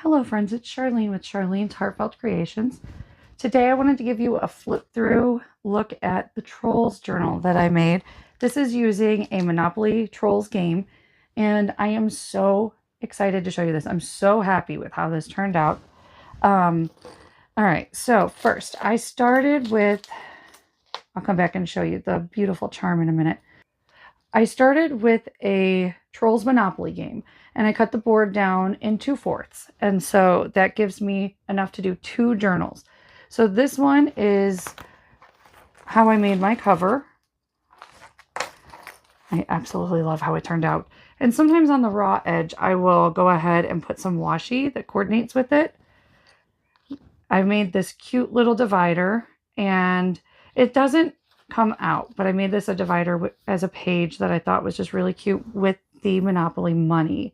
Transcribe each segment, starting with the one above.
Hello friends, it's Charlene with Charlene's Heartfelt Creations. Today I wanted to give you a flip through look at the Trolls journal that I made. This is using a Monopoly Trolls game, and I am so excited to show you this. I'm so happy with how this turned out. All right, so first I started with, I'll come back and show you the beautiful charm in a minute. I started with a Trolls Monopoly game, and I cut the board down in 2/4, and so that gives me enough to do 2 journals. So this one is how I made my cover. I absolutely love how it turned out. And sometimes on the raw edge, I will go ahead and put some washi that coordinates with it. I made this cute little divider, and it doesn't come out, but I made this a divider as a page that I thought was just really cute with the Monopoly money.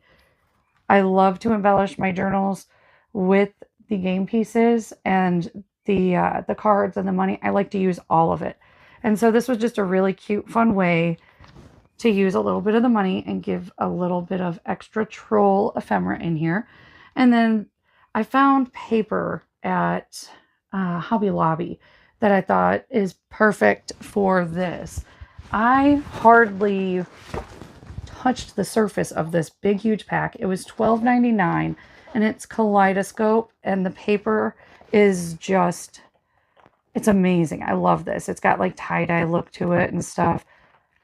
I love to embellish my journals with the game pieces and the cards and the money. I like to use all of it. And so this was just a really cute, fun way to use a little bit of the money and give a little bit of extra troll ephemera in here. And then I found paper at Hobby Lobby that I thought is perfect for this. I hardly touched the surface of this big, huge pack. It was $12.99, and it's kaleidoscope, and the paper is just, it's amazing. I love this. It's got like tie-dye look to it and stuff.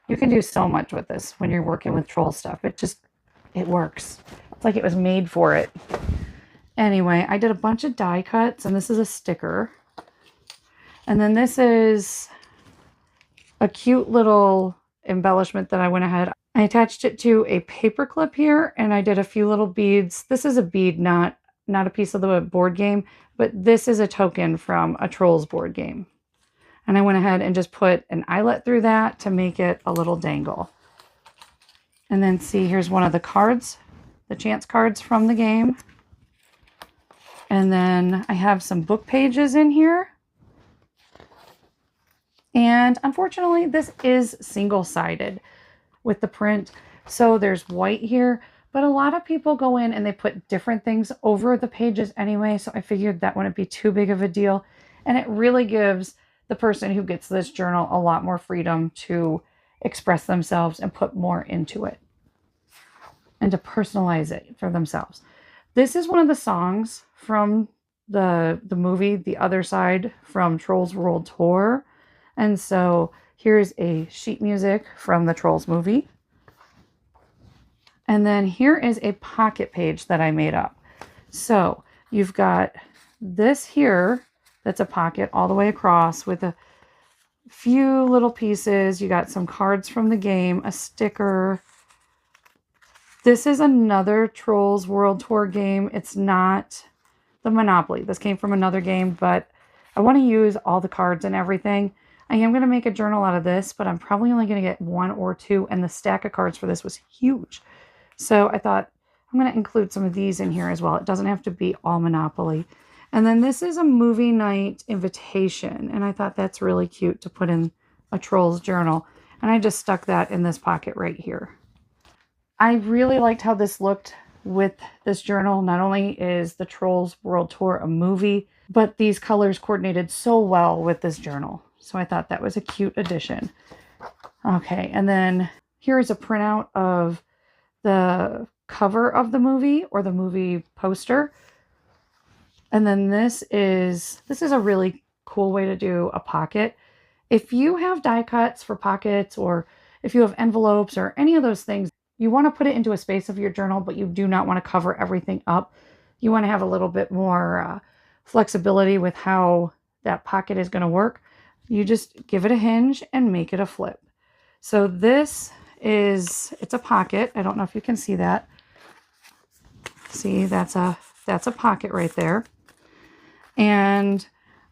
You can do so much with this when you're working with troll stuff. It works. It's like it was made for it. Anyway, I did a bunch of die cuts, and this is a sticker. And then this is a cute little embellishment that I went ahead. I attached it to a paper clip here, and I did a few little beads. This is a bead, not a piece of the board game, but this is a token from a Trolls board game. And I went ahead and just put an eyelet through that to make it a little dangle. And then see, here's one of the cards, the chance cards from the game. And then I have some book pages in here. And unfortunately, this is single-sided with the print. So there's white here, but a lot of people go in and they put different things over the pages anyway. So I figured that wouldn't be too big of a deal. And it really gives the person who gets this journal a lot more freedom to express themselves and put more into it and to personalize it for themselves. This is one of the songs from the movie The Other Side from Trolls World Tour. And so here's a sheet music from the Trolls movie. And then here is a pocket page that I made up. So you've got this here that's a pocket all the way across with a few little pieces. You got some cards from the game, a sticker. This is another Trolls World Tour game. It's not the Monopoly. This came from another game, but I want to use all the cards and everything. I am going to make a journal out of this, but I'm probably only going to get 1 or 2, and the stack of cards for this was huge. So I thought I'm going to include some of these in here as well. It doesn't have to be all Monopoly. And then this is a movie night invitation, and I thought that's really cute to put in a Trolls journal. And I just stuck that in this pocket right here. I really liked how this looked with this journal. Not only is the Trolls World Tour a movie, but these colors coordinated so well with this journal. So I thought that was a cute addition. Okay, and then here is a printout of the cover of the movie or the movie poster. And then this is a really cool way to do a pocket. If you have die cuts for pockets, or if you have envelopes or any of those things, you want to put it into a space of your journal, but you do not want to cover everything up. You want to have a little bit more flexibility with how that pocket is going to work. You just give it a hinge and make it a flip. So this is, it's a pocket. I don't know if you can see that. See, that's a pocket right there. And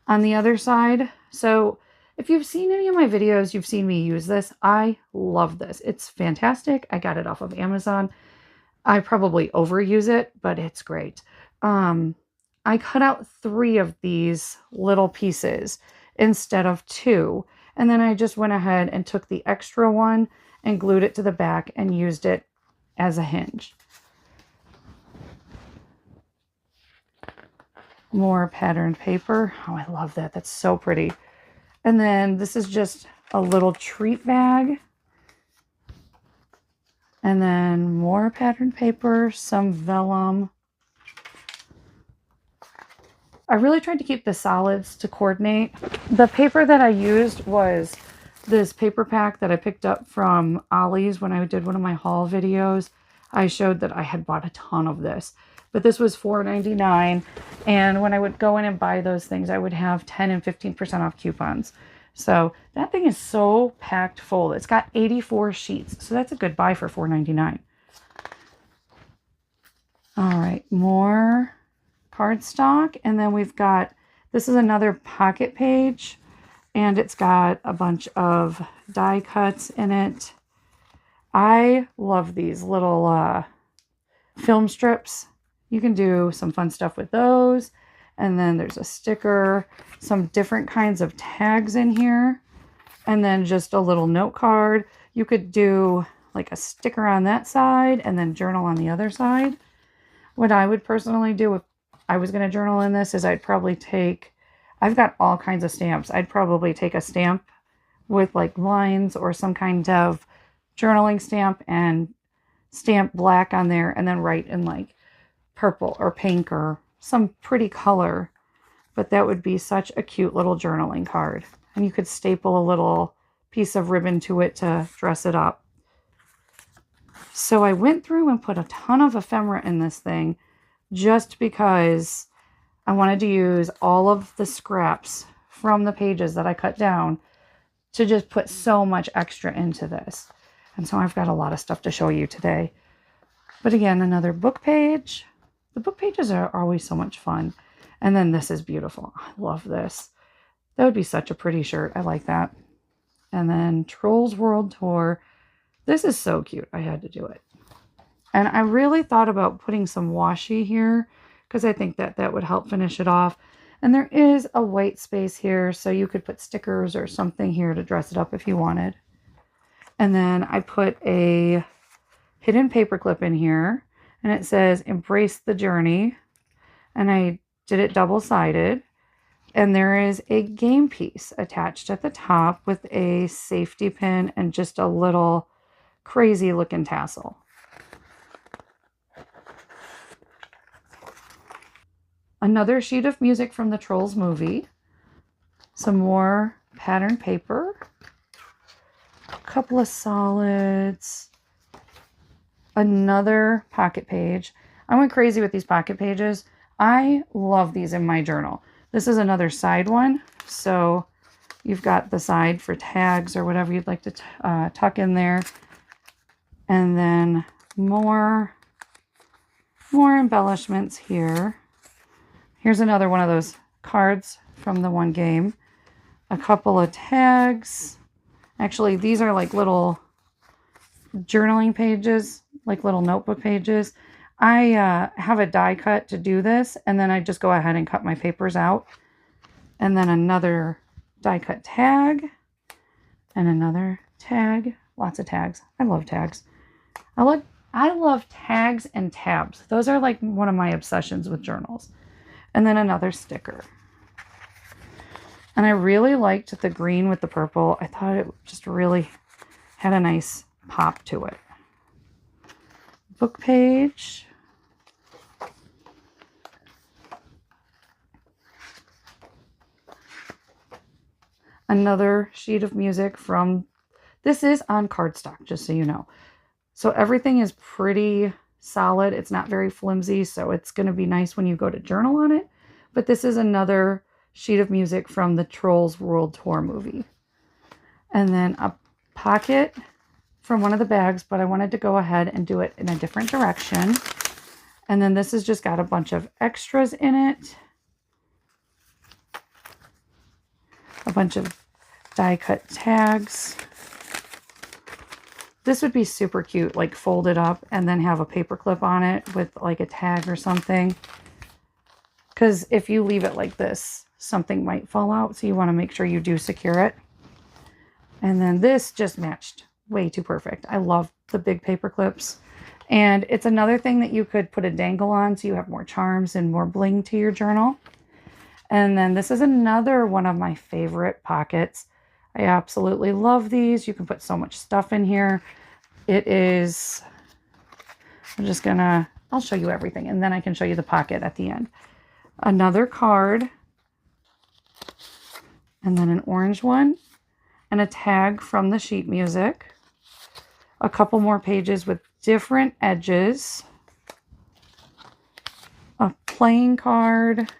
on the other side, so if you've seen any of my videos, you've seen me use this. I love this. It's fantastic. I got it off of Amazon. I probably overuse it, but it's great. I cut out 3 of these little pieces instead of 2. And then I just went ahead and took the extra one and glued it to the back and used it as a hinge. More patterned paper. Oh, I love that. That's so pretty. And then this is just a little treat bag. And then more patterned paper, some vellum. I really tried to keep the solids to coordinate. The paper that I used was this paper pack that I picked up from Ollie's when I did one of my haul videos. I showed that I had bought a ton of this, but this was $4.99. And when I would go in and buy those things, I would have 10 and 15% off coupons. So that thing is so packed full. It's got 84 sheets. So that's a good buy for $4.99. All right, more cardstock. And then we've got, this is another pocket page, and it's got a bunch of die cuts in it. I love these little film strips. You can do some fun stuff with those. And then there's a sticker, some different kinds of tags in here, and then just a little note card. You could do like a sticker on that side and then journal on the other side. What I would personally do if I was going to journal in this is I'd probably take, I've got all kinds of stamps. I'd probably take a stamp with like lines or some kind of journaling stamp and stamp black on there, and then write in like purple or pink or some pretty color. But that would be such a cute little journaling card. And you could staple a little piece of ribbon to it to dress it up. So I went through and put a ton of ephemera in this thing just because I wanted to use all of the scraps from the pages that I cut down to just put so much extra into this. And so I've got a lot of stuff to show you today. But again, another book page. The book pages are always so much fun. And then this is beautiful. I love this. That would be such a pretty shirt. I like that. And then Trolls World Tour. This is so cute. I had to do it. And I really thought about putting some washi here because I think that that would help finish it off. And there is a white space here, so you could put stickers or something here to dress it up if you wanted. And then I put a hidden paper clip in here, and it says "Embrace the Journey." And I did it double-sided. And there is a game piece attached at the top with a safety pin and just a little crazy looking tassel. Another sheet of music from the Trolls movie. Some more pattern paper. A couple of solids. Another pocket page. I went crazy with these pocket pages. I love these in my journal. This is another side one. So you've got the side for tags or whatever you'd like to tuck in there. And then more embellishments here. Here's another one of those cards from the one game. A couple of tags. Actually, these are like little journaling pages, like little notebook pages. I have a die cut to do this, and then I just go ahead and cut my papers out. And then another die cut tag. And another tag. Lots of tags. I love tags. I love tags and tabs. Those are like one of my obsessions with journals. And then another sticker. And I really liked the green with the purple. I thought it just really had a nice pop to it. Book page. Another sheet of music from, this is on cardstock, just so you know. So everything is pretty solid. It's not very flimsy, so it's going to be nice when you go to journal on it. But this is another sheet of music from the Trolls World Tour movie. And then a pocket from one of the bags, but I wanted to go ahead and do it in a different direction. And then this has just got a bunch of extras in it. A bunch of die cut tags. This would be super cute, like fold it up and then have a paper clip on it with like a tag or something. Because if you leave it like this, something might fall out. So you want to make sure you do secure it. And then this just matched way too perfect. I love the big paper clips. And it's another thing that you could put a dangle on so you have more charms and more bling to your journal. And then this is another one of my favorite pockets. I absolutely love these. You can put so much stuff in here. It is, I'll show you everything and then I can show you the pocket at the end. Another card, and then an orange one, and a tag from the sheet music. A couple more pages with different edges. A playing card,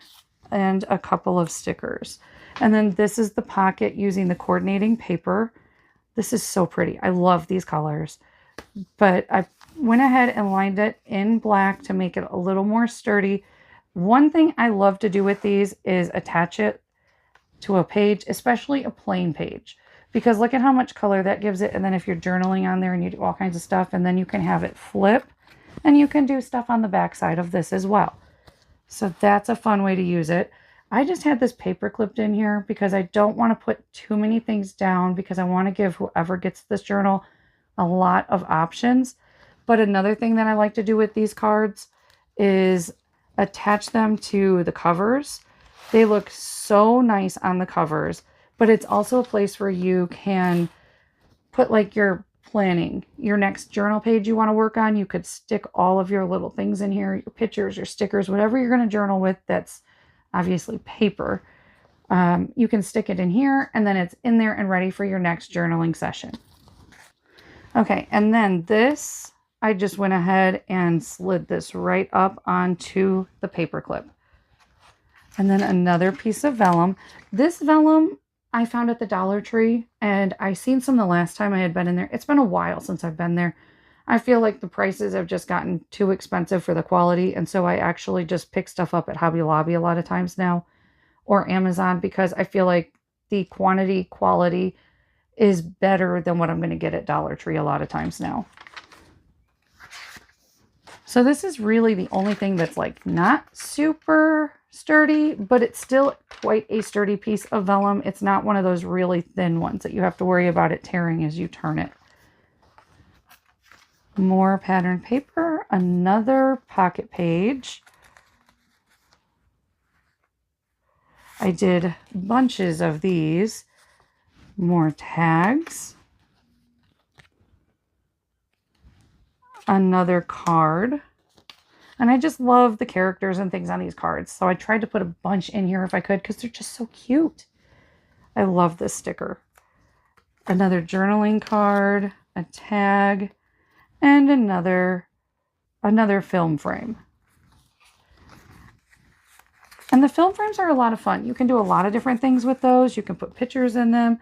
and a couple of stickers. And then this is the pocket using the coordinating paper. This is so pretty. I love these colors. But I went ahead and lined it in black to make it a little more sturdy. One thing I love to do with these is attach it to a page, especially a plain page. Because look at how much color that gives it. And then if you're journaling on there and you do all kinds of stuff, and then you can have it flip. And you can do stuff on the back side of this as well. So that's a fun way to use it. I just had this paper clipped in here because I don't want to put too many things down, because I want to give whoever gets this journal a lot of options. But another thing that I like to do with these cards is attach them to the covers. They look so nice on the covers, but it's also a place where you can put like your planning, your next journal page you want to work on. You could stick all of your little things in here, your pictures, your stickers, whatever you're going to journal with that's obviously paper. You can stick it in here, and then it's in there and ready for your next journaling session. Okay, and then this, I just went ahead and slid this right up onto the paper clip. And then another piece of vellum. This vellum I found at the Dollar Tree, and I seen some the last time I had been in there. It's been a while since I've been there. I feel like the prices have just gotten too expensive for the quality, and so I actually just pick stuff up at Hobby Lobby a lot of times now, or Amazon, because I feel like the quality is better than what I'm going to get at Dollar Tree a lot of times now. So this is really the only thing that's like not super sturdy, but it's still quite a sturdy piece of vellum. It's not one of those really thin ones that you have to worry about it tearing as you turn it. More pattern paper, another pocket page. I did bunches of these. More tags. Another card. And I just love the characters and things on these cards. So I tried to put a bunch in here if I could, because they're just so cute. I love this sticker. Another journaling card, a tag, and another film frame. And the film frames are a lot of fun. You can do a lot of different things with those. You can put pictures in them.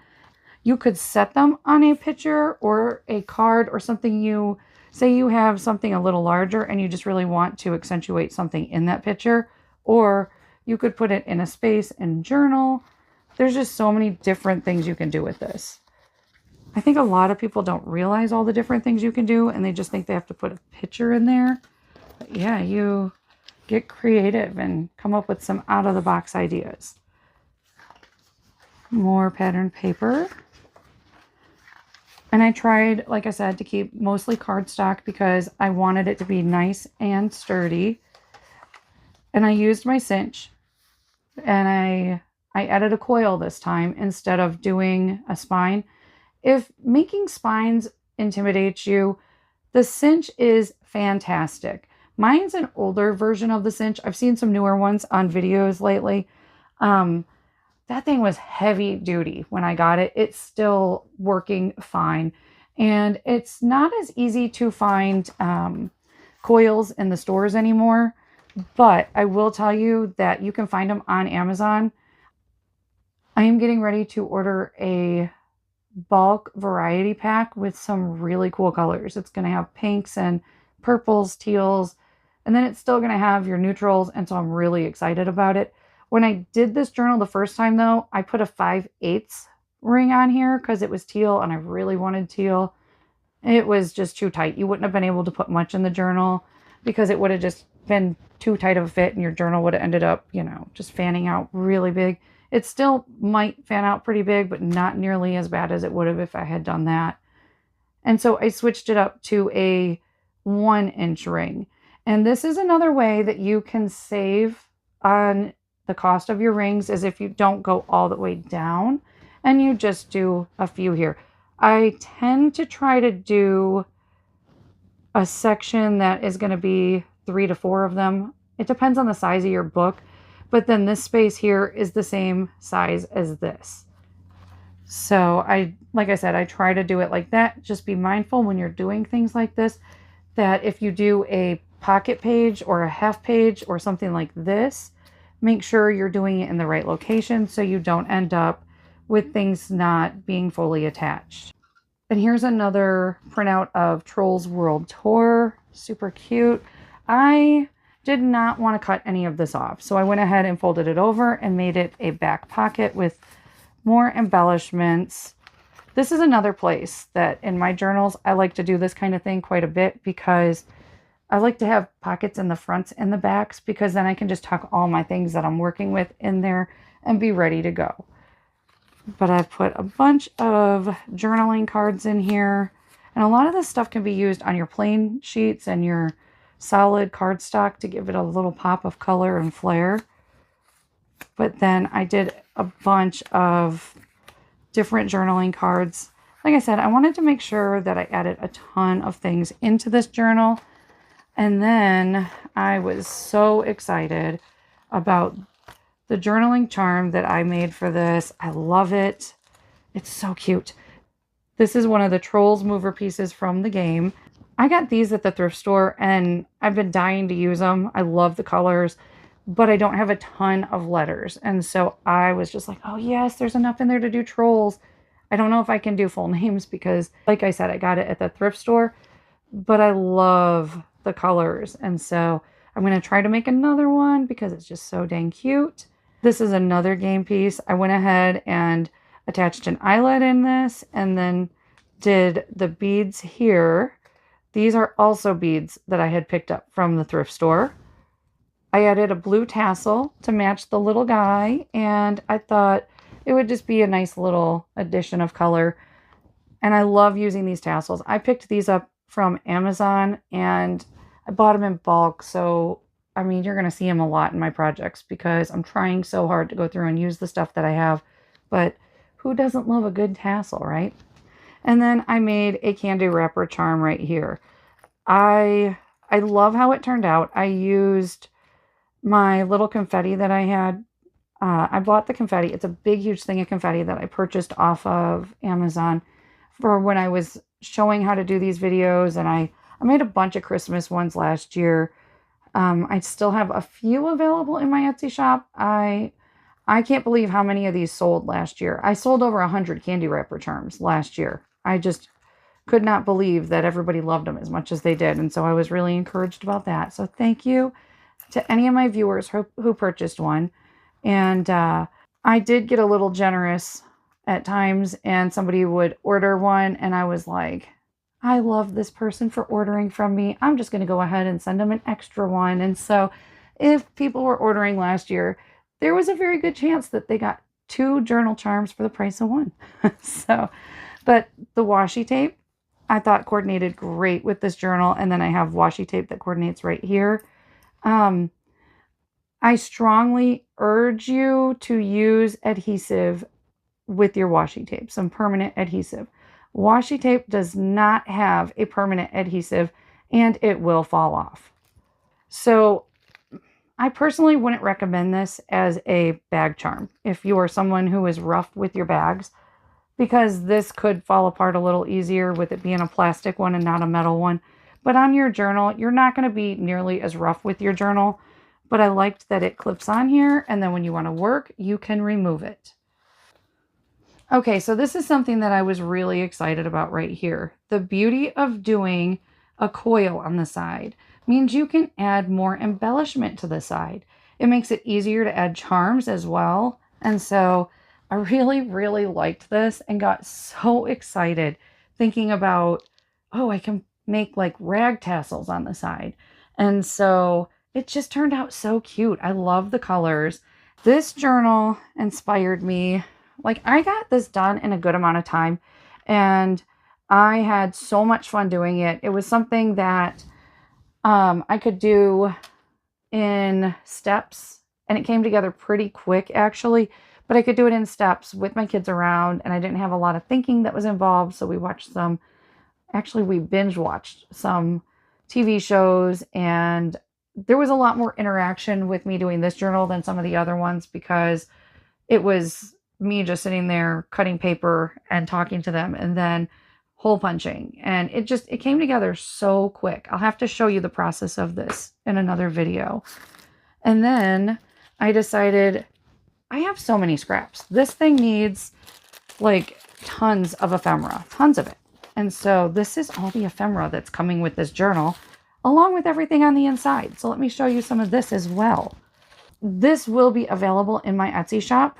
You could set them on a picture or a card or something. You say you have something a little larger and you just really want to accentuate something in that picture, or you could put it in a space and journal. There's just so many different things you can do with this. I think a lot of people don't realize all the different things you can do, and they just think they have to put a picture in there. But yeah, you get creative and come up with some out-of-the-box ideas. More pattern paper. And I tried, like I said, to keep mostly cardstock because I wanted it to be nice and sturdy. And I used my cinch, and I added a coil this time instead of doing a spine. If making spines intimidates you, the cinch is fantastic. Mine's an older version of the cinch. I've seen some newer ones on videos lately. That thing was heavy duty when I got it. It's still working fine. And it's not as easy to find coils in the stores anymore. But I will tell you that you can find them on Amazon. I am getting ready to order a bulk variety pack with some really cool colors. It's going to have pinks and purples, teals, and then it's still going to have your neutrals. And so I'm really excited about it. When I did this journal the first time, though, I put a 5/8 ring on here because it was teal and I really wanted teal. It was just too tight. You wouldn't have been able to put much in the journal because it would have just been too tight of a fit and your journal would have ended up, you know, just fanning out really big. It still might fan out pretty big, but not nearly as bad as it would have if I had done that. And so I switched it up to a 1-inch ring. And this is another way that you can save on the cost of your rings is if you don't go all the way down and you just do a few here. I tend to try to do a section that is going to be 3 to 4 of them. It depends on the size of your book, but then this space here is the same size as this. So like I said, I try to do it like that. Just be mindful when you're doing things like this, that if you do a pocket page or a half page or something like this, make sure you're doing it in the right location so you don't end up with things not being fully attached. And here's another printout of Trolls World Tour. Super cute. I did not want to cut any of this off, so I went ahead and folded it over and made it a back pocket with more embellishments. This is another place that in my journals, I like to do this kind of thing quite a bit because I like to have pockets in the fronts and the backs because then I can just tuck all my things that I'm working with in there and be ready to go. But I've put a bunch of journaling cards in here. And a lot of this stuff can be used on your plain sheets and your solid cardstock to give it a little pop of color and flair. But then I did a bunch of different journaling cards. Like I said, I wanted to make sure that I added a ton of things into this journal. And then I was so excited about the journaling charm that I made for this. I love it. It's so cute. This is one of the Trolls mover pieces from the game. I got these at the thrift store and I've been dying to use them. I love the colors, but I don't have a ton of letters. And so I was just like, oh yes, there's enough in there to do Trolls. I don't know if I can do full names because, like I said, I got it at the thrift store, but I love the colors. And so I'm going to try to make another one because it's just so dang cute. This is another game piece. I went ahead and attached an eyelet in this and then did the beads here. These are also beads that I had picked up from the thrift store. I added a blue tassel to match the little guy, and I thought it would just be a nice little addition of color. And I love using these tassels. I picked these up from Amazon and I bought them in bulk, so I mean, you're going to see them a lot in my projects because I'm trying so hard to go through and use the stuff that I have. But who doesn't love a good tassel, right? And then I made a candy wrapper charm right here. I love how it turned out. I used my little confetti that I had. I bought the confetti. It's a big, huge thing of confetti that I purchased off of Amazon for when I was showing how to do these videos. And I made a bunch of Christmas ones last year. I still have a few available in my Etsy shop. I can't believe how many of these sold last year. I sold over 100 candy wrapper charms last year. I just could not believe that everybody loved them as much as they did. And so I was really encouraged about that. So thank you to any of my viewers who purchased one. And I did get a little generous at times, and somebody would order one and I was like, I love this person for ordering from me. I'm just going to go ahead and send them an extra one. And so if people were ordering last year, there was a very good chance that they got 2 journal charms for the price of 1. So, but the washi tape I thought coordinated great with this journal. And then I have washi tape that coordinates right here. I strongly urge you to use adhesive with your washi tape, some permanent adhesive. Washi tape does not have a permanent adhesive and it will fall off. So I personally wouldn't recommend this as a bag charm if you are someone who is rough with your bags, because this could fall apart a little easier with it being a plastic one and not a metal one. But on your journal, you're not going to be nearly as rough with your journal. But I liked that it clips on here, and then when you want to work, you can remove it. Okay, so this is something that I was really excited about right here. The beauty of doing a coil on the side means you can add more embellishment to the side. It makes it easier to add charms as well. And so I really, really liked this and got so excited thinking about, oh, I can make like rag tassels on the side. And so it just turned out so cute. I love the colors. This journal inspired me. Like, I got this done in a good amount of time and I had so much fun doing it. It was something that I could do in steps and it came together pretty quick actually, but I could do it in steps with my kids around, and I didn't have a lot of thinking that was involved. So we binge watched some TV shows, and there was a lot more interaction with me doing this journal than some of the other ones, because it was me just sitting there cutting paper and talking to them and then hole punching. And it came together so quick. I'll have to show you the process of this in another video. And then I decided I have so many scraps. This thing needs like tons of ephemera, tons of it. And so this is all the ephemera that's coming with this journal, along with everything on the inside. So let me show you some of this as well. This will be available in my Etsy shop.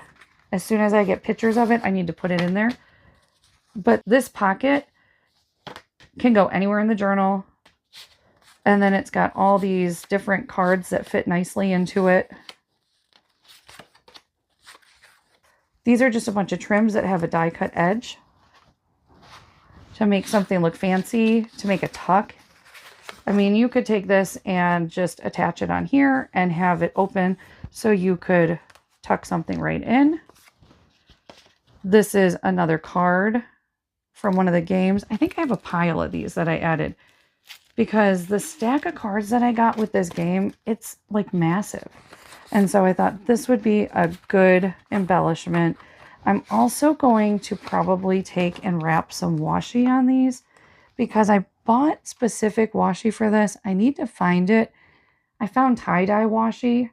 As soon as I get pictures of it, I need to put it in there. But this pocket can go anywhere in the journal. And then it's got all these different cards that fit nicely into it. These are just a bunch of trims that have a die cut edge to make something look fancy, to make a tuck. I mean, you could take this and just attach it on here and have it open so you could tuck something right in. This is another card from one of the games. I think I have a pile of these that I added because the stack of cards that I got with this game, it's like massive. And so I thought this would be a good embellishment. I'm also going to probably take and wrap some washi on these because I bought specific washi for this. I need to find it. I found tie-dye washi,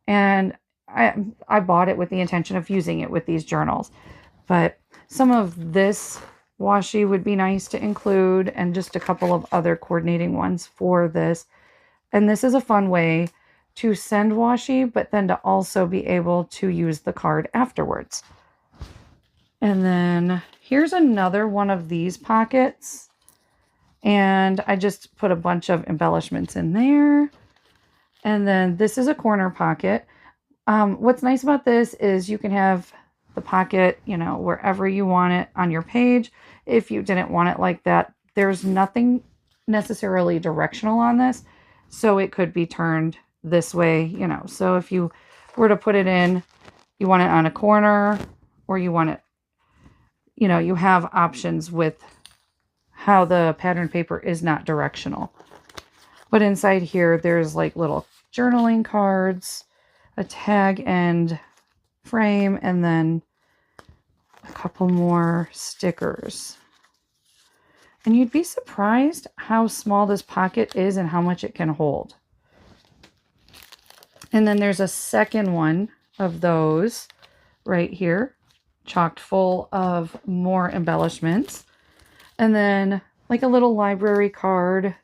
and I bought it with the intention of using it with these journals. But some of this washi would be nice to include, and just a couple of other coordinating ones for this. And this is a fun way to send washi, but then to also be able to use the card afterwards. And then here's another one of these pockets. And I just put a bunch of embellishments in there. And then this is a corner pocket. What's nice about this is you can have the pocket, you know, wherever you want it on your page. If you didn't want it like that, there's nothing necessarily directional on this. So it could be turned this way, you know. So if you were to put it in, you want it on a corner, or you want it, you know, you have options with how the pattern paper is not directional. But inside here, there's like little journaling cards, a tag and frame, and then a couple more stickers. And you'd be surprised how small this pocket is and how much it can hold. And then there's a second one of those right here, chocked full of more embellishments. And then like a little library card.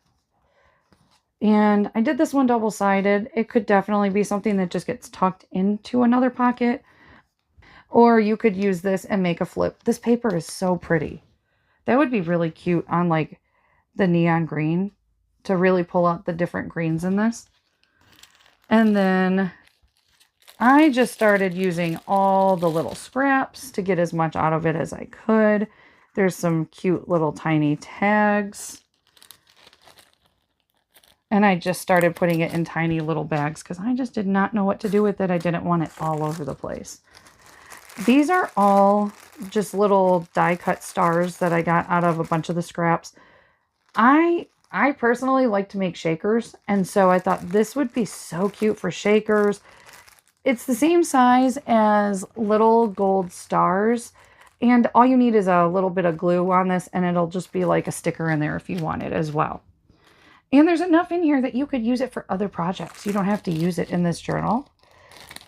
And I did this one double-sided. It could definitely be something that just gets tucked into another pocket. Or you could use this and make a flip. This paper is so pretty. That would be really cute on like the neon green, to really pull out the different greens in this. And then I just started using all the little scraps to get as much out of it as I could. There's some cute little tiny tags. And I just started putting it in tiny little bags because I just did not know what to do with it. I didn't want it all over the place. These are all just little die cut stars that I got out of a bunch of the scraps. I personally like to make shakers, and so I thought this would be so cute for shakers. It's the same size as little gold stars, and all you need is a little bit of glue on this, and it'll just be like a sticker in there if you want it as well. And there's enough in here that you could use it for other projects. You don't have to use it in this journal.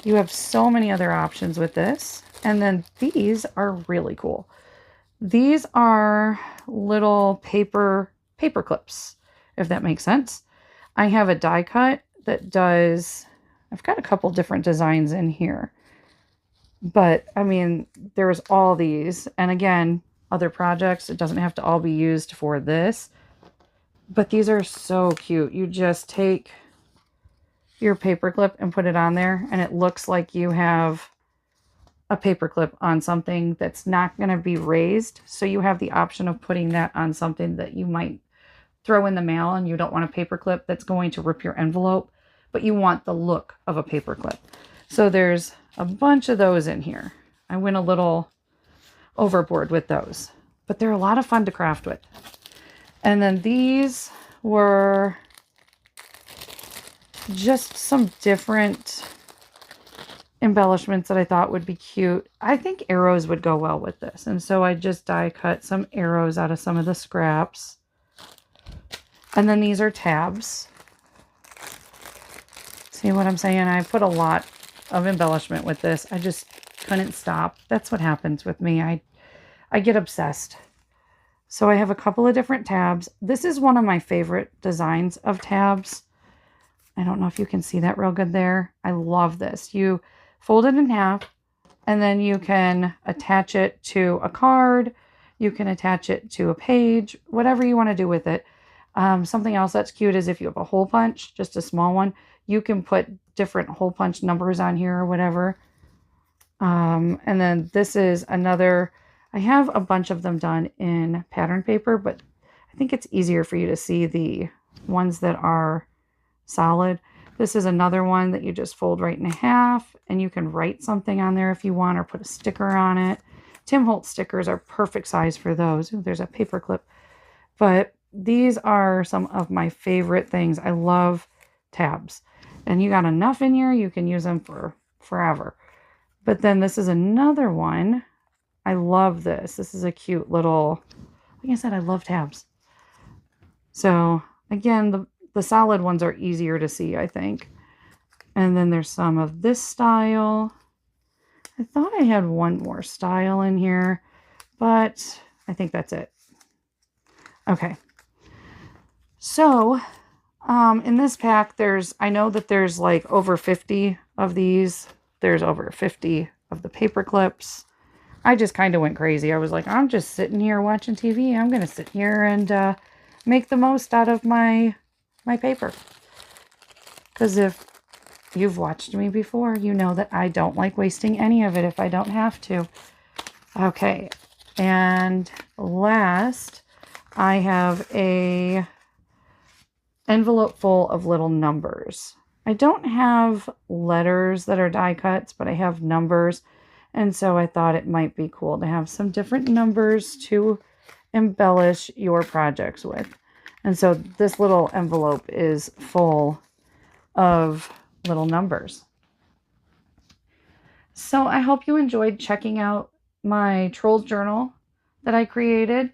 You have so many other options with this. And then these are really cool. These are little paper clips, if that makes sense. I have a die cut that does, I've got a couple different designs in here. But I mean, there's all these. And again, other projects, it doesn't have to all be used for this. But these are so cute. You just take your paper clip and put it on there, and it looks like you have a paper clip on something that's not going to be raised. So you have the option of putting that on something that you might throw in the mail, and you don't want a paper clip that's going to rip your envelope, but you want the look of a paper clip. So there's a bunch of those in here. I went a little overboard with those, but they're a lot of fun to craft with. And then these were just some different embellishments that I thought would be cute. I think arrows would go well with this. And so I just die cut some arrows out of some of the scraps. And then these are tabs. See what I'm saying? I put a lot of embellishment with this. I just couldn't stop. That's what happens with me. I get obsessed. So I have a couple of different tabs. This is one of my favorite designs of tabs. I don't know if you can see that real good there. I love this. You fold it in half and then you can attach it to a card. You can attach it to a page, whatever you want to do with it. Something else that's cute is if you have a hole punch, just a small one, you can put different hole punch numbers on here or whatever. And then this is another, I have a bunch of them done in pattern paper, but I think it's easier for you to see the ones that are solid. This is another one that you just fold right in half and you can write something on there if you want or put a sticker on it. Tim Holtz stickers are perfect size for those. Ooh, there's a paper clip. But these are some of my favorite things. I love tabs. And you got enough in here, you can use them for forever. But then this is another one. I love this. This is a cute little, like I said, I love tabs. So again, the solid ones are easier to see, I think. And then there's some of this style. I thought I had one more style in here, but I think that's it. Okay. So, in this pack, I know that there's like over 50 of these. There's over 50 of the paper clips. I just kind of went crazy. I was like, I'm just sitting here watching TV. I'm going to sit here and make the most out of my paper. Because if you've watched me before, you know that I don't like wasting any of it if I don't have to. Okay. And last, I have a envelope full of little numbers. I don't have letters that are die cuts, but I have numbers. And so I thought it might be cool to have some different numbers to embellish your projects with. And so this little envelope is full of little numbers. So I hope you enjoyed checking out my Trolls journal that I created.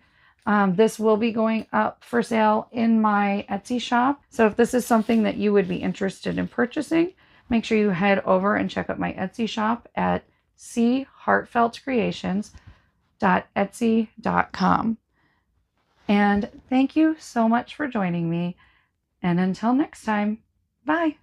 This will be going up for sale in my Etsy shop. So if this is something that you would be interested in purchasing, make sure you head over and check out my Etsy shop at cheartfeltcreations.etsy.com. And thank you so much for joining me. And until next time, bye.